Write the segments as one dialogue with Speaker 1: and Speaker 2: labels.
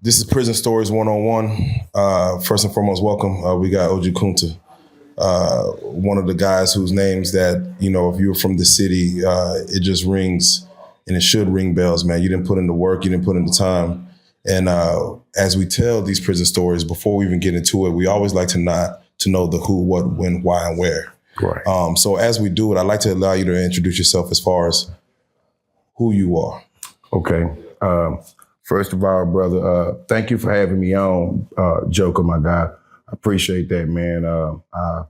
Speaker 1: This is Prison Stories 101. First and foremost, welcome. We got OG Kunta, one of the guys whose names that, if you're from the city, it just rings and it should ring bells, man. You didn't put in the work, you didn't put in the time. And as we tell these prison stories, before we even get into it, we always like to know the who, what, when, why, and where.
Speaker 2: Right.
Speaker 1: So as we do it, I'd like to allow you to introduce yourself as far as who you are.
Speaker 2: Okay. First of all, brother, thank you for having me on, Joker, my guy. I appreciate that, man. I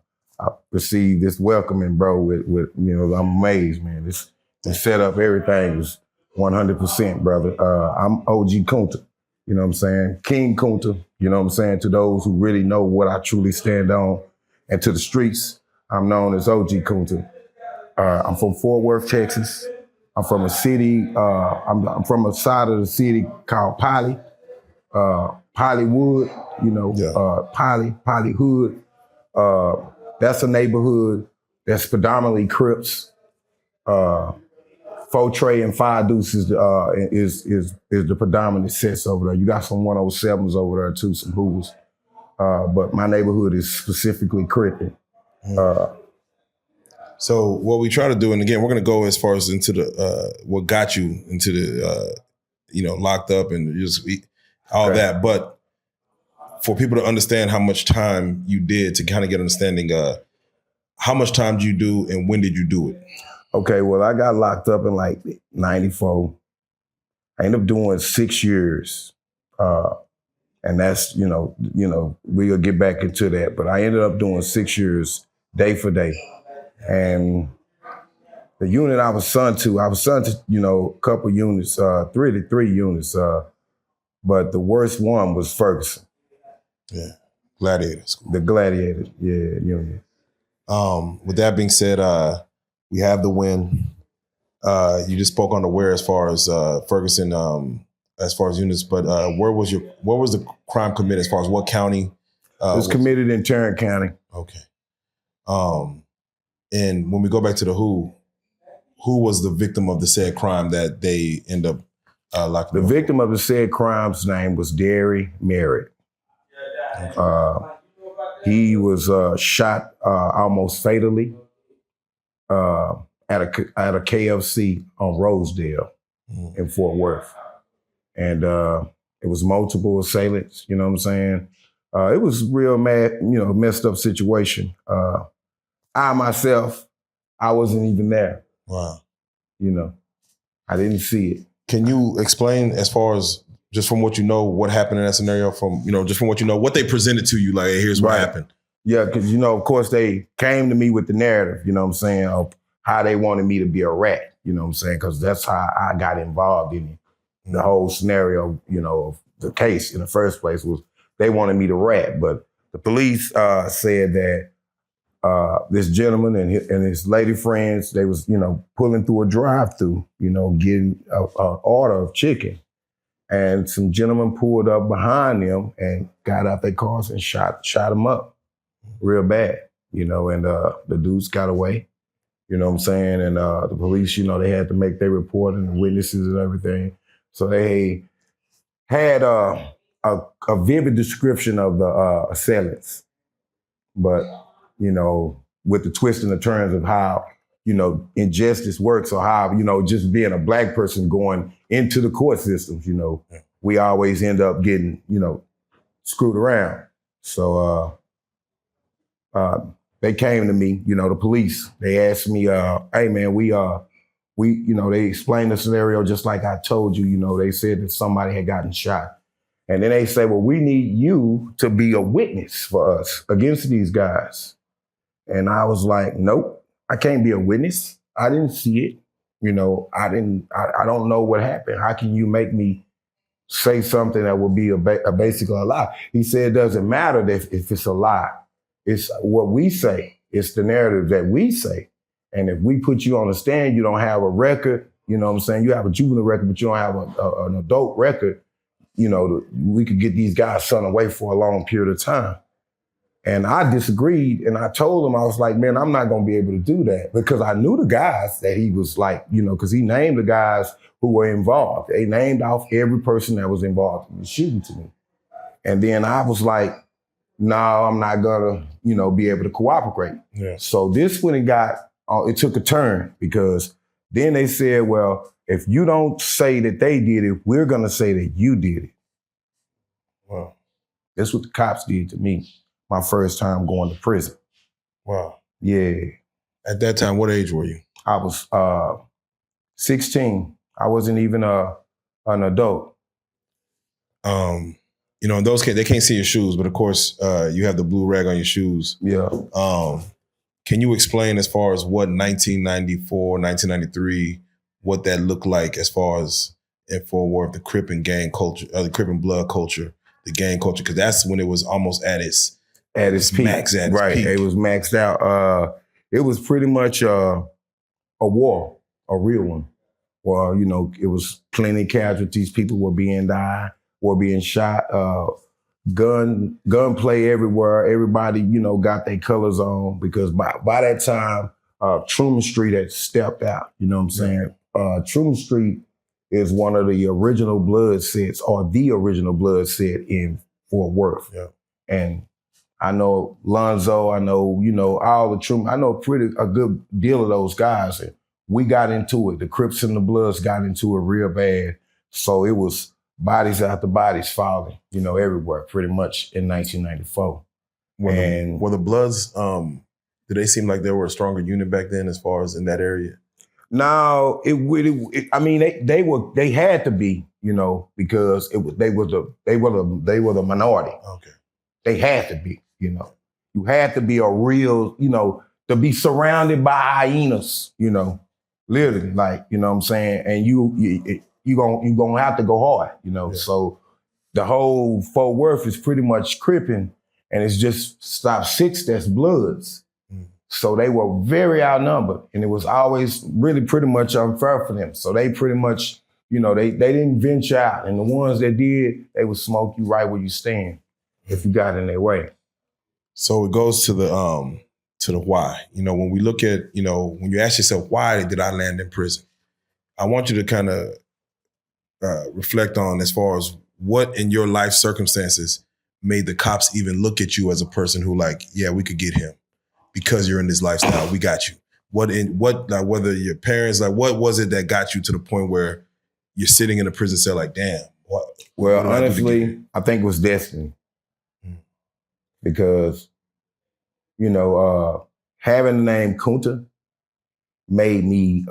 Speaker 2: received this welcoming, bro, with I'm amazed, man. This setup, everything was 100%, brother. I'm OG Kunta, you know what I'm saying? King Kunta, you know what I'm saying? To those who really know what I truly stand on, and to the streets, I'm known as OG Kunta. I'm from Fort Worth, Texas. I'm from a city, I'm from a side of the city called Polywood, Polyhood. That's a neighborhood that's predominantly Crips. 4 Trey and 5 Deuces is the predominant sets over there. You got some 107s over there too, some Hoovers. But my neighborhood is specifically Crip.
Speaker 1: So what we try to do, and again, we're going to go as far as into the what got you into the locked up and just all that. But for people to understand how much time you did to kind of get an understanding, how much time did you do and when did you do it?
Speaker 2: Okay, well, I got locked up in like 94. I ended up doing 6 years. And that's, we'll get back into that. But I ended up doing 6 years day for day. And the unit I was sent to, a couple units, three units. But the worst one was Ferguson.
Speaker 1: Yeah, Gladiator School.
Speaker 2: The Gladiator, yeah, unit.
Speaker 1: With that being said, we have the win. You just spoke on the where as far as Ferguson, as far as units, but where was the crime committed as far as what county?
Speaker 2: It was committed in Tarrant County.
Speaker 1: Okay. And when we go back to the who was the victim of the said crime that they end up locking up?
Speaker 2: The victim of the said crime's name was Derry Merritt. He was shot almost fatally at a KFC on Rosedale in Fort Worth. And it was multiple assailants, you know what I'm saying? It was real messed up situation. I myself, I wasn't even there.
Speaker 1: Wow.
Speaker 2: I didn't see it.
Speaker 1: Can you explain as far as just from what you know, what happened in that scenario from, just from what you know, what they presented to you, like, hey, here's what happened.
Speaker 2: Yeah, because, of course, they came to me with the narrative, you know what I'm saying, of how they wanted me to be a rat, you know what I'm saying, because that's how I got involved in it. The whole scenario, of the case in the first place was they wanted me to rat, but the police said that this gentleman and his lady friends, they was, pulling through a drive-through, getting an order of chicken. And some gentlemen pulled up behind them and got out their cars and shot them up real bad, and the dudes got away, you know what I'm saying? And the police, they had to make their report and the witnesses and everything. So they had a vivid description of the assailants, but, with the twists and the turns of how, injustice works or how, just being a Black person going into the court systems, we always end up getting, screwed around. So they came to me, the police. They asked me, hey, man, they explained the scenario just like I told you. They said that somebody had gotten shot. And then they say, well, we need you to be a witness for us against these guys. And I was like, nope, I can't be a witness. I didn't see it. I don't know what happened. How can you make me say something that will be basically a lie? He said, it doesn't matter if it's a lie. It's what we say. It's the narrative that we say. And if we put you on the stand, you don't have a record, you know what I'm saying? You have a juvenile record, but you don't have an adult record. We could get these guys sent away for a long period of time. And I disagreed, and I told him, I was like, man, I'm not gonna be able to do that, because I knew the guys that he was like, because he named the guys who were involved. They named off every person that was involved in the shooting to me. And then I was like, no, I'm not gonna, be able to cooperate.
Speaker 1: Yeah.
Speaker 2: So this when it took a turn, because then they said, well, if you don't say that they did it, we're gonna say that you did it.
Speaker 1: Wow.
Speaker 2: That's what the cops did to me. My first time going to prison.
Speaker 1: Wow.
Speaker 2: Yeah.
Speaker 1: At that time, what age were you?
Speaker 2: I was 16. I wasn't even an adult.
Speaker 1: In those cases, they can't see your shoes, but of course, you have the blue rag on your shoes.
Speaker 2: Yeah.
Speaker 1: Can you explain as far as what 1994, 1993, what that looked like as far as in Fort Worth, the Crip and gang culture, the Crip and blood culture, the gang culture, because that's when it was almost at its
Speaker 2: peak.
Speaker 1: Max at its
Speaker 2: right.
Speaker 1: peak.
Speaker 2: It was maxed out. It was pretty much a war, a real one. Well, it was plenty of casualties. People were being shot. Gunplay everywhere. Everybody, got their colors on, because by that time, Truman Street had stepped out. You know what I'm saying? Truman Street is one of the original blood sets, or the original blood set in Fort Worth.
Speaker 1: Yeah.
Speaker 2: And I know Lonzo, I know, all the Truman, I know a good deal of those guys. And we got into it. The Crips and the Bloods got into it real bad. So it was bodies after bodies falling, everywhere, pretty much in 1994.
Speaker 1: Were the Bloods, did they seem like they were a stronger unit back then as far as in that area?
Speaker 2: No, they had to be, because they were the minority.
Speaker 1: Okay.
Speaker 2: They had to be, You had to be a real, to be surrounded by hyenas, literally, like, you know what I'm saying? And you gonna have to go hard,
Speaker 1: Yeah.
Speaker 2: So the whole Fort Worth is pretty much Crippin', and it's just stop 6 that's Bloods. So they were very outnumbered, and it was always really pretty much unfair for them. So they pretty much, they didn't venture out, and the ones that did, they would smoke you right where you stand if you got in their way.
Speaker 1: So it goes to the why. When we look at, when you ask yourself, why did I land in prison? I want you to kind of reflect on as far as what in your life circumstances made the cops even look at you as a person who like, yeah, we could get him because you're in this lifestyle. We got you. Whether your parents, like, what was it that got you to the point where you're sitting in a prison cell like, damn.
Speaker 2: Well, honestly, I think it was destiny. Because, having the name Kunta made me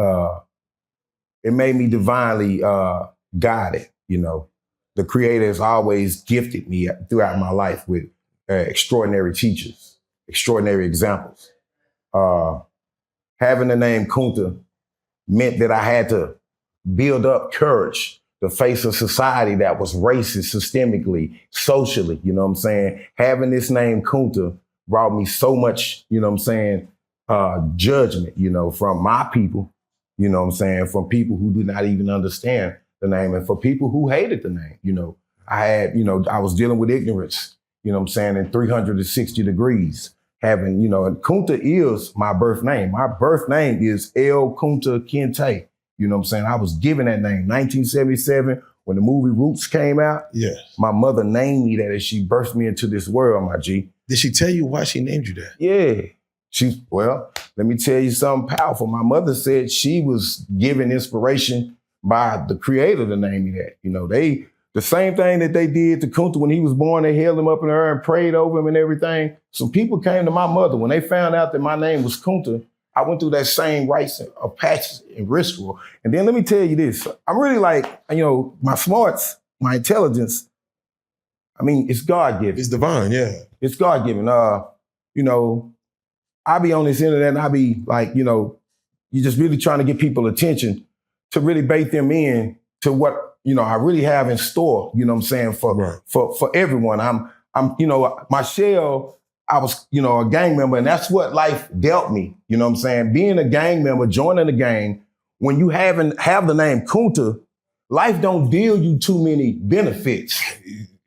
Speaker 2: divinely guided. The Creator has always gifted me throughout my life with extraordinary teachers, extraordinary examples. Having the name Kunta meant that I had to build up courage to face a society that was racist systemically, socially, you know what I'm saying? Having this name Kunta brought me so much, judgment, from my people, from people who did not even understand the name, and for people who hated the name, I was dealing with ignorance, in 360 degrees. And Kunta is my birth name. My birth name is Kunta Kinte. I was given that name 1977 when the movie Roots came out.
Speaker 1: Yeah. My
Speaker 2: mother named me that as she birthed me into this world, my G.
Speaker 1: Did she tell you why she named you that?
Speaker 2: Yeah. Let me tell you something powerful. My mother said she was given inspiration by the Creator to name me that. The same thing that they did to Kunta when he was born, they held him up in the air and prayed over him and everything. Some people came to my mother when they found out that my name was Kunta. I went through that same rites of patches and ritual. And then let me tell you this. I'm really like, my smarts, my intelligence, it's God-given.
Speaker 1: It's divine, yeah.
Speaker 2: It's God-given. I be on this internet and I be like, you're just really trying to get people attention to really bait them in to what, I really have in store, for everyone. My shell, I was, a gang member, and that's what life dealt me. Being a gang member, joining a gang, when you have the name Kunta, life don't deal you too many benefits.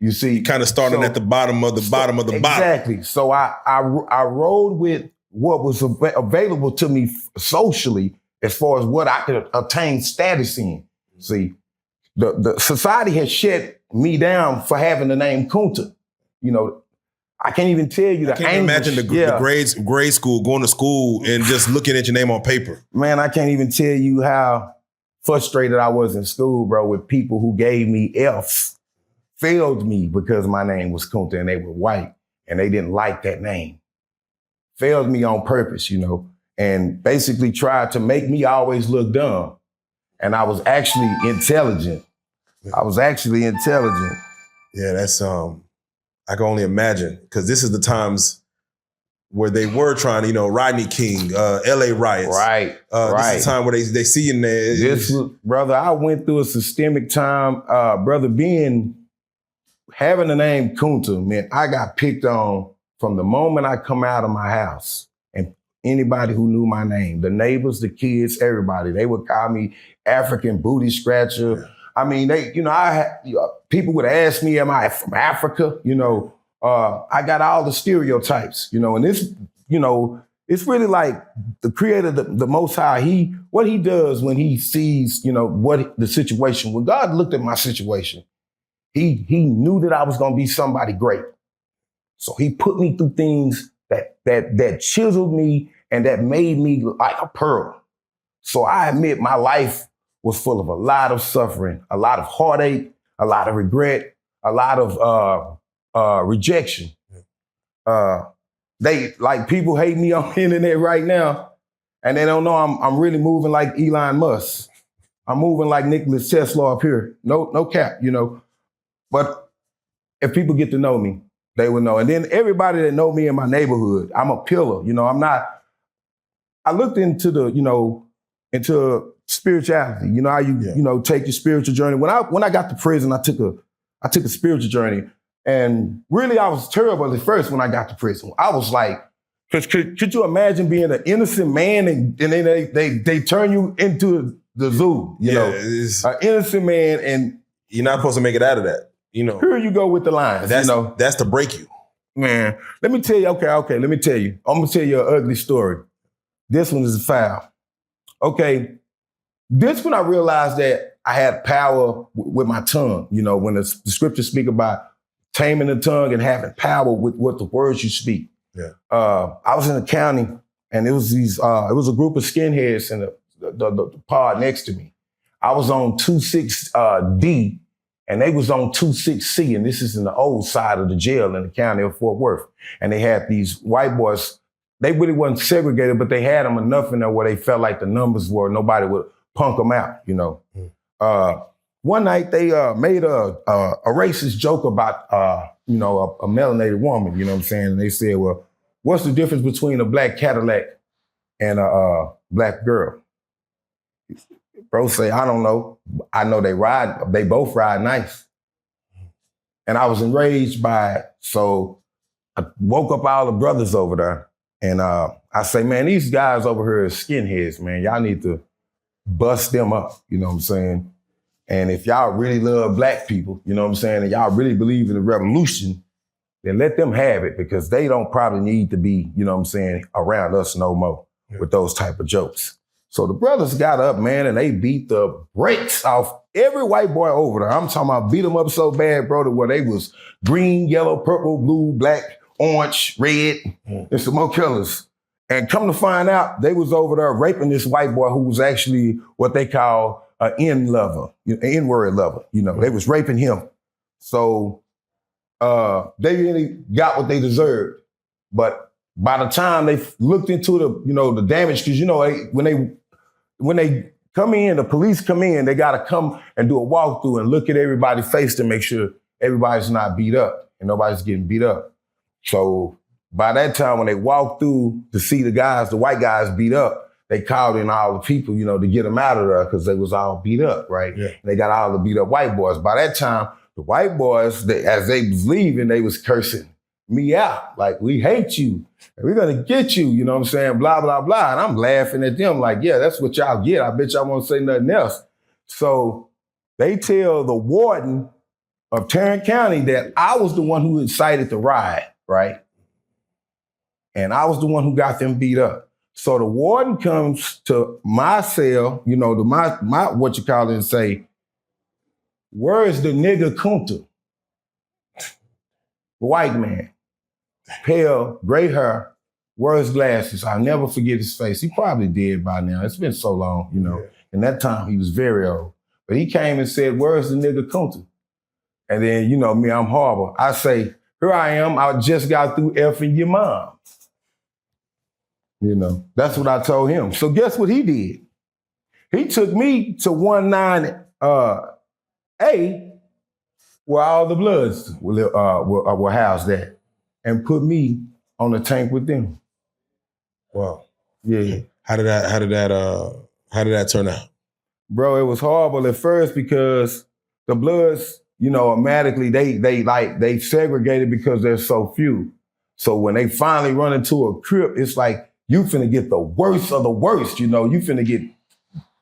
Speaker 2: You see,
Speaker 1: kind of starting at the bottom of the bottom of the bottom.
Speaker 2: Exactly. So I rode with what was available to me socially as far as what I could attain status in. See, the society has shut me down for having the name Kunta. You know, I can't even tell you the
Speaker 1: I can't imagine the grade school, going to school and just looking at your name on paper.
Speaker 2: Man, I can't even tell you how frustrated I was in school, bro, with people who gave me F's, failed me because my name was Kunta and they were white and they didn't like that name. Failed me on purpose, you know, and basically tried to make me always look dumb. And I was actually intelligent.
Speaker 1: Yeah, that's I can only imagine, because this is the times where they were trying to, you know, Rodney King, LA riots.
Speaker 2: Right.
Speaker 1: This is the time where they see in there.
Speaker 2: Brother, I went through a systemic time. Brother, having the name Kunta, man, I got picked on from the moment I come out of my house. And anybody who knew my name, the neighbors, the kids, everybody, they would call me African booty scratcher. Yeah. I mean, people would ask me, am I from Africa? You know, I got all the stereotypes, you know, and this, you know, it's really like the creator, the Most High, what he does when he sees, you know, what the situation, when God looked at my situation, he knew that I was going to be somebody great. So he put me through things that chiseled me and that made me like a pearl. So I admit my life was full of a lot of suffering, a lot of heartache, a lot of regret, a lot of rejection. People hate me on the internet right now, and they don't know I'm really moving like Elon Musk. I'm moving like Nicholas Tesla up here. No cap, you know. But if people get to know me, they will know. And then everybody that know me in my neighborhood, I'm a pillar. You know, I looked into into spirituality. You know how you take your spiritual journey. When I got to prison, I took a spiritual journey. And really I was terrible at first when I got to prison. I was like, could you imagine being an innocent man and then they turn you into the zoo, you know, an innocent man, and
Speaker 1: you're not supposed to make it out of that. You know,
Speaker 2: here you go with the lines.
Speaker 1: That's to break you.
Speaker 2: Man, let me tell you, okay, let me tell you. I'm going to tell you an ugly story. This one is foul. Okay, this one I realized that I had power with my tongue. You know, when the scriptures speak about taming the tongue and having power with what the words you speak.
Speaker 1: Yeah.
Speaker 2: I was in the county and it was a group of skinheads in the pod next to me. I was on 26D and they was on 26C, and this is in the old side of the jail in the county of Fort Worth. And they had these white boys. They really wasn't segregated, but they had them enough in there where they felt like the numbers were, nobody would punk them out, you know. One night they made a racist joke about, a melanated woman, you know what I'm saying? And they said, well, what's the difference between a black Cadillac and a black girl? Bro say, I don't know. I know they both ride nice. And I was enraged by it. So I woke up all the brothers over there. And I say, man, these guys over here are skinheads, man. Y'all need to bust them up, you know what I'm saying? And if y'all really love black people, you know what I'm saying, and y'all really believe in the revolution, then let them have it, because they don't probably need to be, you know what I'm saying, around us no more with those type of jokes. So the brothers got up, man, and they beat the brakes off every white boy over there. I'm talking about beat them up so bad, bro, that where they was green, yellow, purple, blue, black, orange, red, and some more colors. And come to find out, they was over there raping this white boy who was actually what they call an N-word lover. You know, they was raping him. So they really got what they deserved. But by the time they looked into the damage, because, when they come in, the police come in, they got to come and do a walkthrough and look at everybody's face to make sure everybody's not beat up and nobody's getting beat up. So by that time, when they walked through to see the white guys beat up, they called in all the people, to get them out of there because they was all beat up, right? Yeah. And they got all the beat up white boys. By that time, the white boys, as they was leaving, they was cursing me out. Like, we hate you. We're going to get you, you know what I'm saying? Blah, blah, blah. And I'm laughing at them like, yeah, that's what y'all get. I bet y'all won't say nothing else. So they tell the warden of Tarrant County that I was the one who incited the riot, right? And I was the one who got them beat up. So the warden comes to my cell, to my what you call it, and say, where is the nigga Kunta? White man, pale, gray hair, wear his glasses. I'll never forget his face. He probably dead by now. It's been so long,
Speaker 1: Yeah.
Speaker 2: And that time he was very old. But he came and said, where's the nigga Kunta? And then, me, I'm horrible. I say, here I am. I just got through effing your mom. That's what I told him. So guess what he did? He took me to 19A, where all the Bloods were housed at, and put me on the tank with them.
Speaker 1: Wow.
Speaker 2: Yeah.
Speaker 1: How did that turn out?
Speaker 2: Bro, it was horrible at first because the Bloods, automatically they segregated because there's so few. So when they finally run into a Crip, it's like you finna get the worst of the worst. You finna get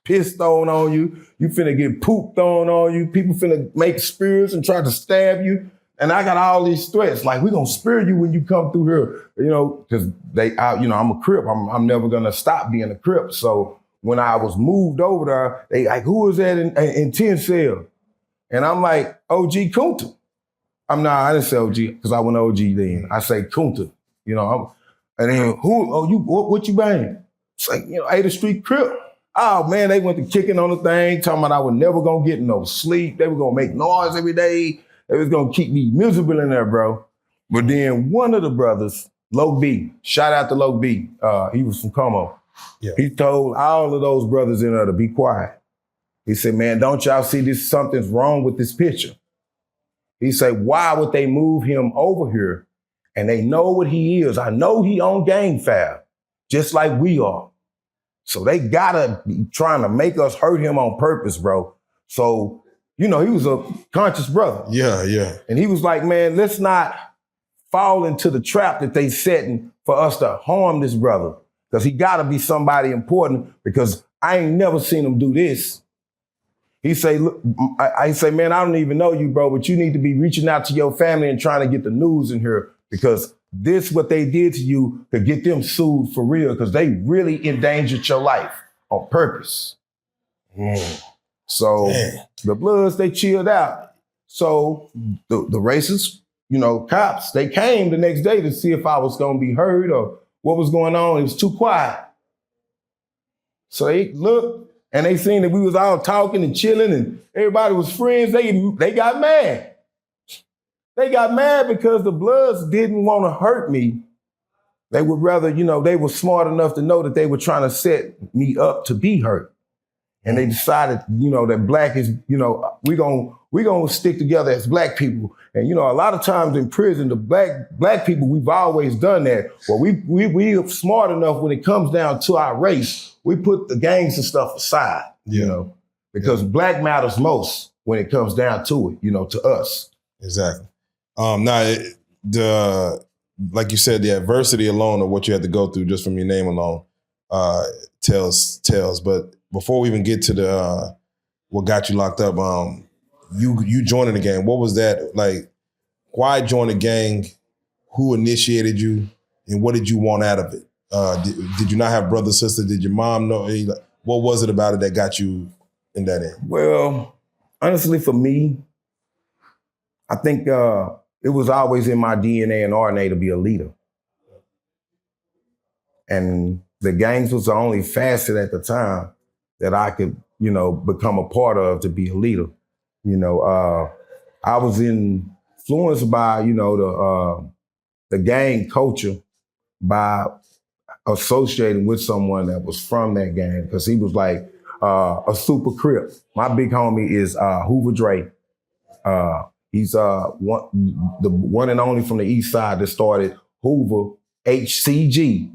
Speaker 2: piss thrown on you. You finna get poop thrown on you. People finna make spears and try to stab you. And I got all these threats, like, we're gonna spear you when you come through here, because I'm a Crip. I'm never gonna stop being a Crip. So when I was moved over there, they like, who was that in 10 cell? And I'm like, OG Kunta. I didn't say OG, because I went OG then. I say Kunta, and then what you bang? It's like, 8th Street Crip. Oh man, they went to kicking on the thing, talking about I was never gonna get no sleep. They were gonna make noise every day. They was gonna keep me miserable in there, bro. But then one of the brothers, Loc B, shout out to Loc B. He was from Como.
Speaker 1: Yeah.
Speaker 2: He told all of those brothers in there to be quiet. He said, man, don't y'all see something's wrong with this picture? He said, why would they move him over here? And they know what he is. I know he on gang file, just like we are. So they gotta be trying to make us hurt him on purpose, bro. So, he was a conscious brother.
Speaker 1: Yeah.
Speaker 2: And he was like, man, let's not fall into the trap that they setting for us to harm this brother. Because he gotta be somebody important, because I ain't never seen him do this. He say, look, I say, man, I don't even know you, bro, but you need to be reaching out to your family and trying to get the news in here, because this, what they did to you, could get them sued for real, because they really endangered your life on purpose. So the Bloods, they chilled out. So the racist, cops, they came the next day to see if I was going to be hurt or what was going on. It was too quiet. So they looked and they seen that we was all talking and chilling and everybody was friends. They got mad. They got mad because the Bloods didn't want to hurt me. They would rather, they were smart enough to know that they were trying to set me up to be hurt. And they decided, that black is, we gonna stick together as black people. And, a lot of times in prison, the black people, we've always done that. Well, we are smart enough when it comes down to our race, we put the gangs and stuff aside, because black matters most when it comes down to it, to us.
Speaker 1: Exactly. Like you said, the adversity alone of what you had to go through just from your name alone tells. But before we even get to the what got you locked up, you joining the gang. What was that like? Why join the gang? Who initiated you, and what did you want out of it? Did you not have brother, sister? Did your mom know? What was it about it that got you in that end?
Speaker 2: Well, honestly, for me, I think it was always in my DNA and RNA to be a leader. And the gangs was the only facet at the time that I could, become a part of to be a leader. I was influenced by, the gang culture by associating with someone that was from that gang, because he was like a super Crip. My big homie is Hoover Dre. He's the one and only from the East Side that started Hoover HCG,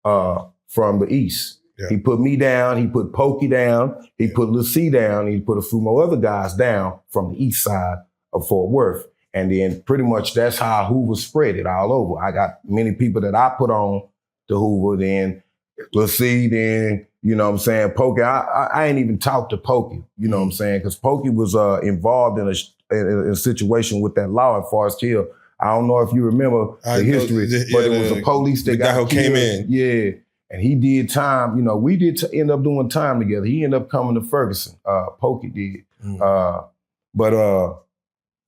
Speaker 2: from the East. Yeah. He put me down, he put Pokey down, he put Lil C down, he put a few more other guys down from the East Side of Fort Worth. And then pretty much that's how Hoover spread it all over. I got many people that I put on to Hoover, then Lil C, then, Pokey. I ain't even talked to Pokey, because Pokey was involved in in a situation with that law at Forest Hill. I don't know if you remember the history, but it was a police that got
Speaker 1: who came in.
Speaker 2: Yeah, and he did time. You know, we did end up doing time together. He ended up coming to Ferguson. Pokey did. But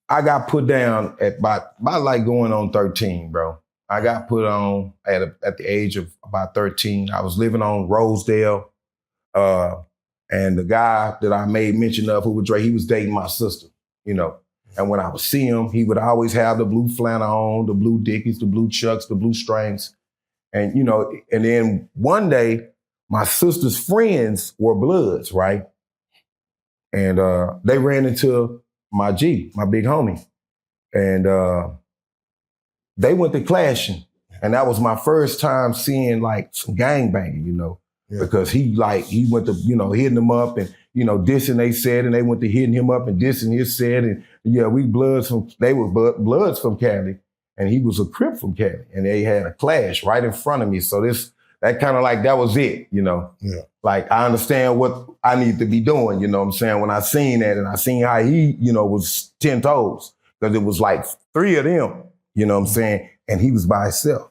Speaker 2: I got put down at about like going on 13, bro. I got put on at the age of about 13. I was living on Rosedale. And the guy that I made mention of, who was Dre, he was dating my sister, you know. And when I would see him, he would always have the blue flannel on, the blue Dickies, the blue Chucks, the blue strings. And, you know, and then one day, my sister's friends were Bloods, right? And they ran into my G, my big homie. And they went to clashing. And that was my first time seeing like some gangbanging, you know. Yeah. Because he went to, you know, hitting them up and, you know, dissing they said, and they went to hitting him up and dissing his said. And yeah, they were Bloods from Cali, and he was a Crip from Cali. And they had a clash right in front of me. So that kind of like, that was it, you know. Yeah. Like, I understand what I need to be doing, you know what I'm saying? When I seen that and I seen how he, you know, was 10 toes, because it was like 3 of them, you know what I'm saying? And he was by himself.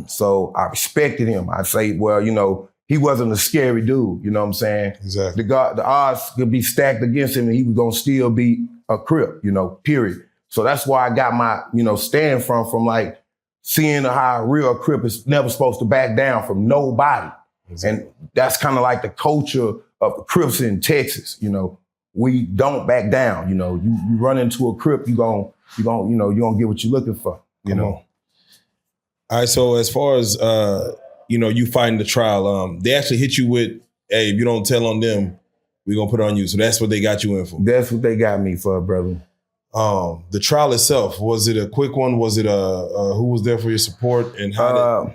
Speaker 2: So I respected him. I say, well, you know, he wasn't a scary dude, you know what I'm saying?
Speaker 1: Exactly.
Speaker 2: The odds could be stacked against him and he was gonna still be a Crip, you know, period. So that's why I got my, you know, stand from like seeing how a real Crip is never supposed to back down from nobody. Exactly. And that's kind of like the culture of the Crips in Texas, you know. We don't back down, you know. You run into a Crip, you gonna get what you're looking for, you know.
Speaker 1: All right, so as far as, you know, you fighting the trial, they actually hit you with, hey, if you don't tell on them, we're going to put it on you. So that's what they got you in for.
Speaker 2: That's what they got me for, brother.
Speaker 1: The trial itself, was it a quick one? Was it who was there for your support and how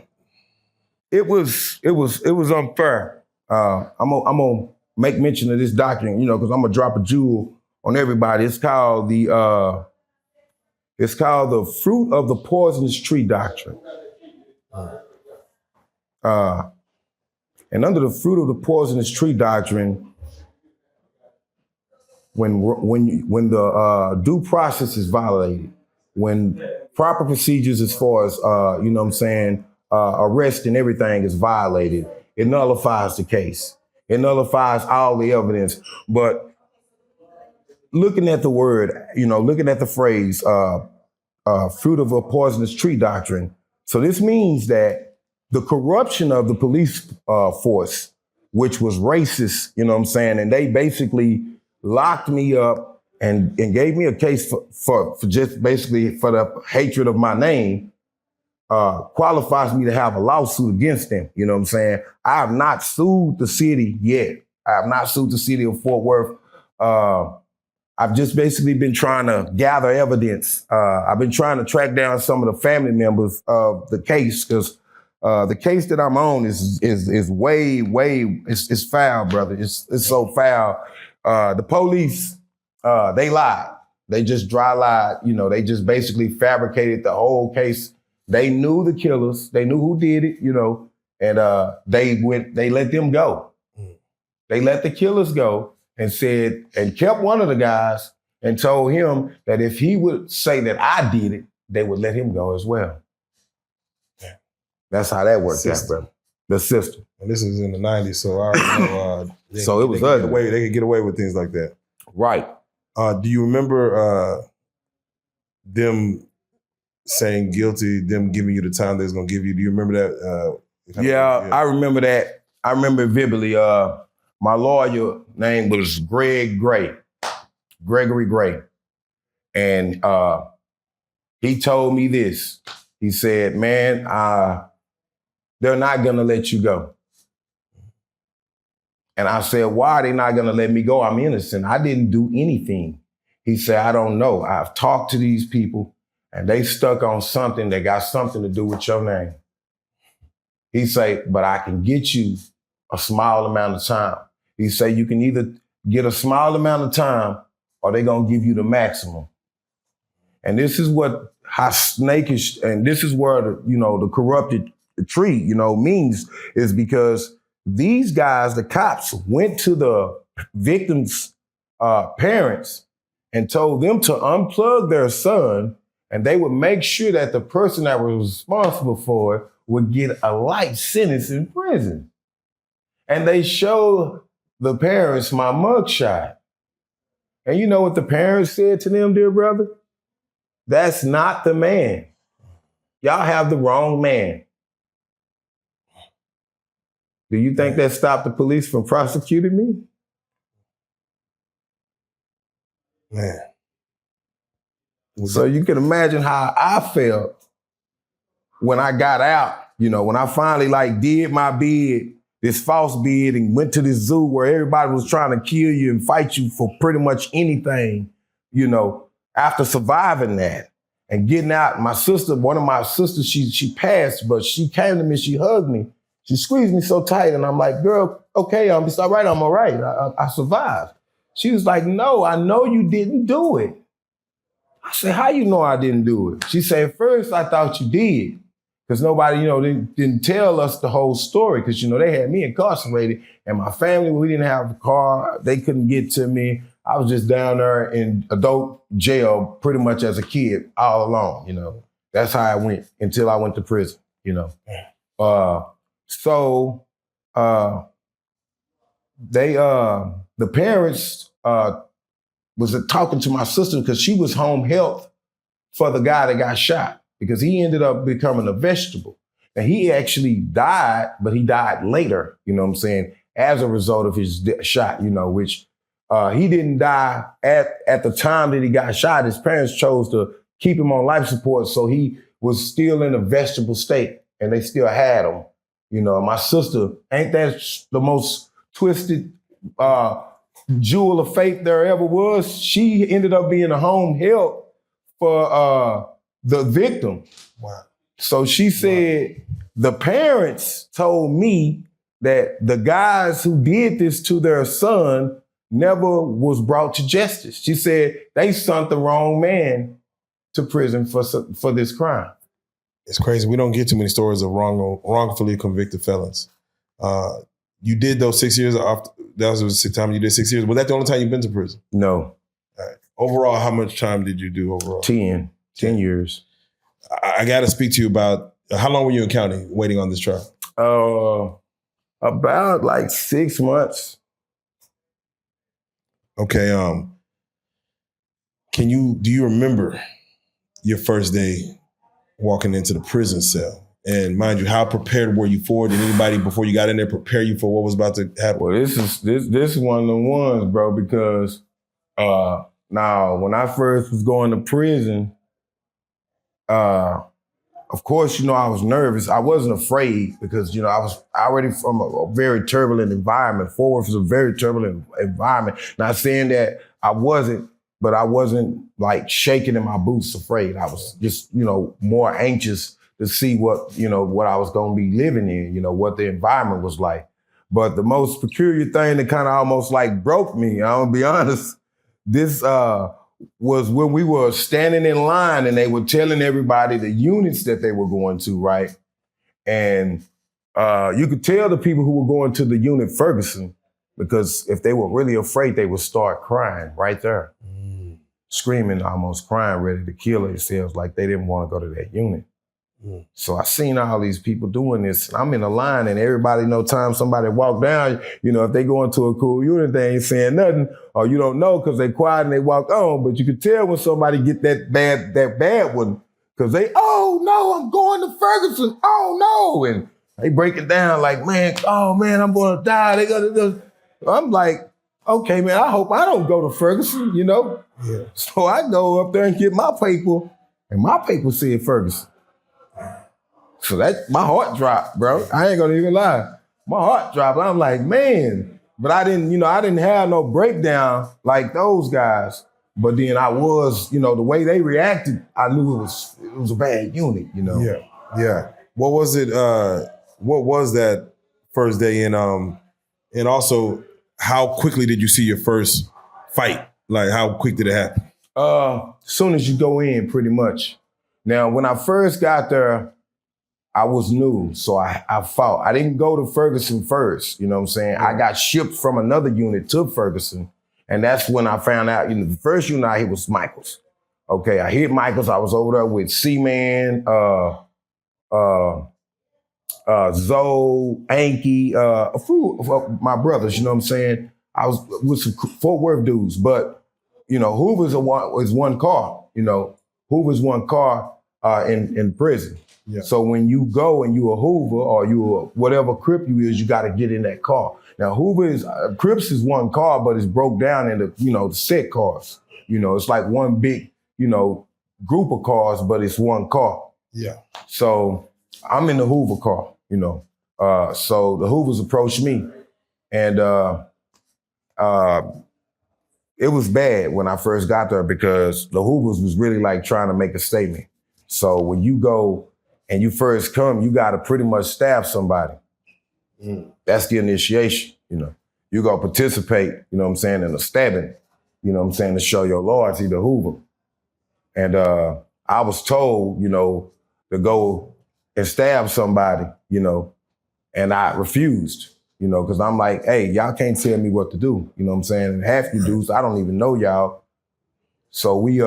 Speaker 2: It was unfair. I'm gonna make mention of this document, you know, because I'm gonna drop a jewel on everybody. It's called the fruit of the poisonous tree doctrine. And under the fruit of the poisonous tree doctrine, when the due process is violated, when proper procedures as far as you know what I'm saying, arrest and everything is violated, it nullifies the case. It nullifies all the evidence. But looking at the word, you know, looking at the phrase, fruit of a poisonous tree doctrine. So this means that the corruption of the police force, which was racist, you know what I'm saying, and they basically locked me up and gave me a case for just basically for the hatred of my name, qualifies me to have a lawsuit against them. You know what I'm saying? I have not sued the city yet. I have not sued the city of Fort Worth. I've just basically been trying to gather evidence. I've been trying to track down some of the family members of the case, because the case that I'm on is way, it's foul, brother. It's so foul. The police, they lied. They just dry lied. You know, they just basically fabricated the whole case. They knew the killers. They knew who did it, you know, and they let them go. They let the killers go and kept one of the guys and told him that if he would say that I did it, they would let him go as well. Yeah. That's how that worked out, brother. The system.
Speaker 1: And this is in the 90s, so I already know.
Speaker 2: So it was ugly.
Speaker 1: They could get away with things like that.
Speaker 2: Right.
Speaker 1: Do you remember them saying guilty, them giving you the time they was going to give you? Do you remember that?
Speaker 2: Yeah, I remember that. I remember vividly. My lawyer name was Gregory Gray. And he told me this. He said, man, they're not going to let you go. And I said, why are they not going to let me go? I'm innocent. I didn't do anything. He said, I don't know. I've talked to these people and they stuck on something that got something to do with your name. He said, but I can get you a small amount of time. He said, you can either get a small amount of time or they're going to give you the maximum. And this is what how snakish, and this is where the corrupted tree, means, is because these guys, the cops, went to the victims' parents and told them to unplug their son, and they would make sure that the person that was responsible for it would get a light sentence in prison. And they showed the parents my mugshot. And you know what the parents said to them, dear brother? That's not the man. Y'all have the wrong man. Do you think that stopped the police from prosecuting me?
Speaker 1: Man.
Speaker 2: So you can imagine how I felt when I got out, you know, when I finally like did my bid, this false bid, and went to this zoo where everybody was trying to kill you and fight you for pretty much anything, you know, after surviving that and getting out. My sister, one of my sisters, she passed, but she came to me, she hugged me, she squeezed me so tight, and I'm like, girl, okay, it's all right, I'm all right, I survived. She was like, no, I know you didn't do it. I said, how you know I didn't do it? She said, at first I thought you did. Because nobody, you know, didn't tell us the whole story. Because, you know, they had me incarcerated and my family, we didn't have a car. They couldn't get to me. I was just down there in adult jail pretty much as a kid all along, you know. That's how I went until I went to prison, you know. The parents was talking to my sister because she was home health for the guy that got shot, because he ended up becoming a vegetable. And he actually died, but he died later, you know what I'm saying, as a result of his shot, you know, which he didn't die at the time that he got shot. His parents chose to keep him on life support, so he was still in a vegetable state, and they still had him. You know, my sister, ain't that the most twisted jewel of fate there ever was? She ended up being a home health for the victim.
Speaker 1: Wow.
Speaker 2: So she said the parents told me that the guys who did this to their son never was brought to justice. She said they sent the wrong man to prison for this crime.
Speaker 1: It's crazy. We don't get too many stories of wrongfully convicted felons. You did those 6 years after, that was the sixth time you did 6 years. Was that the only time you've been to prison?
Speaker 2: No.
Speaker 1: All right. Overall, how much time did you do overall?
Speaker 2: 10 years.
Speaker 1: I got to speak to you about, how long were you in county waiting on this trial?
Speaker 2: About like 6 months.
Speaker 1: Okay. Do you remember your first day walking into the prison cell? And mind you, how prepared were you for it? Did anybody before you got in there prepare you for what was about to happen?
Speaker 2: Well, this is one of the ones, bro, because now when I first was going to prison, of course, you know, I was nervous. I wasn't afraid because, you know, I was already from a very turbulent environment. Fort Worth was a very turbulent environment. Not saying that I wasn't, but I wasn't like shaking in my boots afraid. I was just, you know, more anxious to see what, you know, what I was going to be living in, you know, what the environment was like. But the most peculiar thing that kind of almost like broke me, I'm gonna be honest, this was when we were standing in line and they were telling everybody the units that they were going to, right? And you could tell the people who were going to the unit Ferguson, because if they were really afraid, they would start crying right there, screaming, almost crying, ready to kill themselves, like they didn't want to go to that unit. So I seen all these people doing this. I'm in a line and everybody know time somebody walk down, you know, if they go into a cool unit, they ain't saying nothing, or you don't know because they quiet and they walk on. But you can tell when somebody get that bad one, because they, oh no, I'm going to Ferguson. Oh no. And they break it down like, man, oh man, I'm gonna die. They gonna. I'm like, okay, man, I hope I don't go to Ferguson, you know? Yeah. So I go up there and get my paper, and my paper said Ferguson. So that, my heart dropped, bro. I ain't gonna even lie. My heart dropped. I'm like, man. But I didn't have no breakdown like those guys. But then I was, you know, the way they reacted, I knew it was a bad unit, you know?
Speaker 1: Yeah, yeah. What was it, what was that first day in, and also how quickly did you see your first fight? Like how quick did it happen?
Speaker 2: As soon as you go in, pretty much. Now, when I first got there, I was new, so I fought. I didn't go to Ferguson first, you know what I'm saying? I got shipped from another unit to Ferguson, And that's when I found out, the first unit I hit was Michaels. Okay, I hit Michaels. I was over there with C-Man, Zoe, Anki, a few of my brothers, you know what I'm saying? I was with some Fort Worth dudes, but, Hoover's is one car, Hoover's one car in prison.
Speaker 1: Yeah.
Speaker 2: So when you go and you a Hoover or you a whatever Crip you is, you got to get in that car. Now Crips is one car, but it's broke down into, the set cars. It's like one big, group of cars, but it's one car.
Speaker 1: Yeah.
Speaker 2: So I'm in the Hoover car, so the Hoovers approached me, and it was bad when I first got there because the Hoovers was really like trying to make a statement. So when you go and you first come, you got to pretty much stab somebody. That's the initiation, You go participate, in a stabbing, to show your loyalty to Hoover. And I was told, to go and stab somebody, and I refused, because I'm like, hey, y'all can't tell me what to do, And half you dudes, I don't even know y'all. So we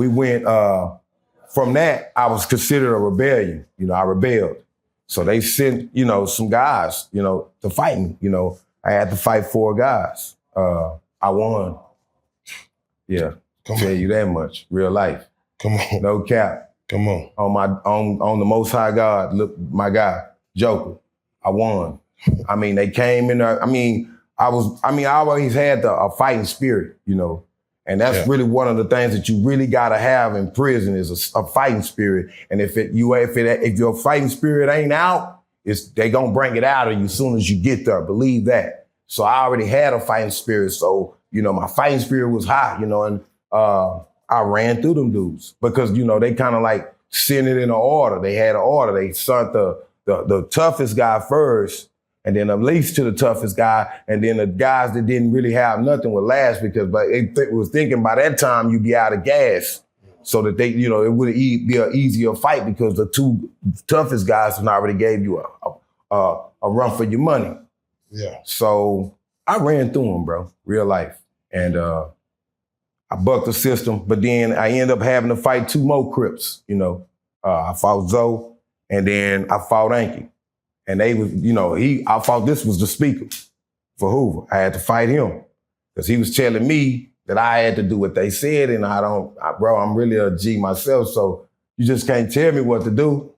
Speaker 2: went, from that, I was considered a rebellion, I rebelled. So they sent, some guys, to fight me, I had to fight 4 guys. I won. Yeah, tell you that much, real life.
Speaker 1: Come on.
Speaker 2: No cap.
Speaker 1: Come on.
Speaker 2: On the Most High God, look, my guy, Joker, I won. I mean, they came in there. I always had a fighting spirit, and that's really one of the things that you really gotta have in prison is a fighting spirit. And if your fighting spirit ain't out, they gonna bring it out of you as soon as you get there. Believe that. So I already had a fighting spirit. So my fighting spirit was high, and I ran through them dudes because, they kind of like sent it in an order. They had an order. They sent the toughest guy first, and then the least to the toughest guy, and then the guys that didn't really have nothing would last because it was thinking by that time you'd be out of gas so that they, it would be an easier fight because the 2 toughest guys already gave you a run for your money.
Speaker 1: Yeah.
Speaker 2: So I ran through them, bro, real life. And I bucked the system, but then I ended up having to fight 2 more Crips, I fought Zoe, and then I fought Anki. And they was, I thought this was the speaker for Hoover. I had to fight him because he was telling me that I had to do what they said, and I'm really a G myself, so you just can't tell me what to do,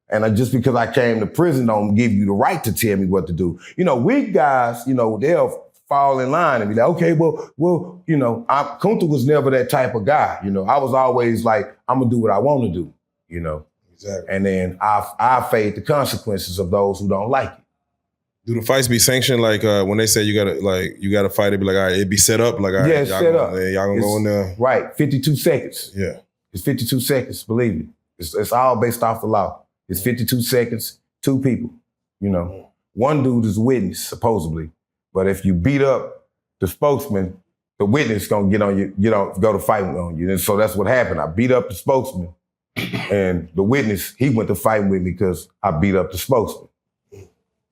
Speaker 2: And just because I came to prison don't give you the right to tell me what to do. Weak guys, they'll fall in line and be like, okay, well, Kunta was never that type of guy. I was always like, I'm gonna do what I want to do,
Speaker 1: Exactly.
Speaker 2: And then I face the consequences of those who don't like it.
Speaker 1: Do the fights be sanctioned? Like when they say you gotta fight, it be like, all right, it be set up. Like, all right,
Speaker 2: yeah, it's set up.
Speaker 1: Y'all gonna go in there.
Speaker 2: Right, 52 seconds.
Speaker 1: Yeah.
Speaker 2: It's 52 seconds, believe me. It's all based off the law. It's 52 seconds, 2 people, One dude is a witness, supposedly. But if you beat up the spokesman, the witness gonna get on you, go to fighting on you. And so that's what happened. I beat up the spokesman. And the witness, he went to fighting with me because I beat up the spokesman.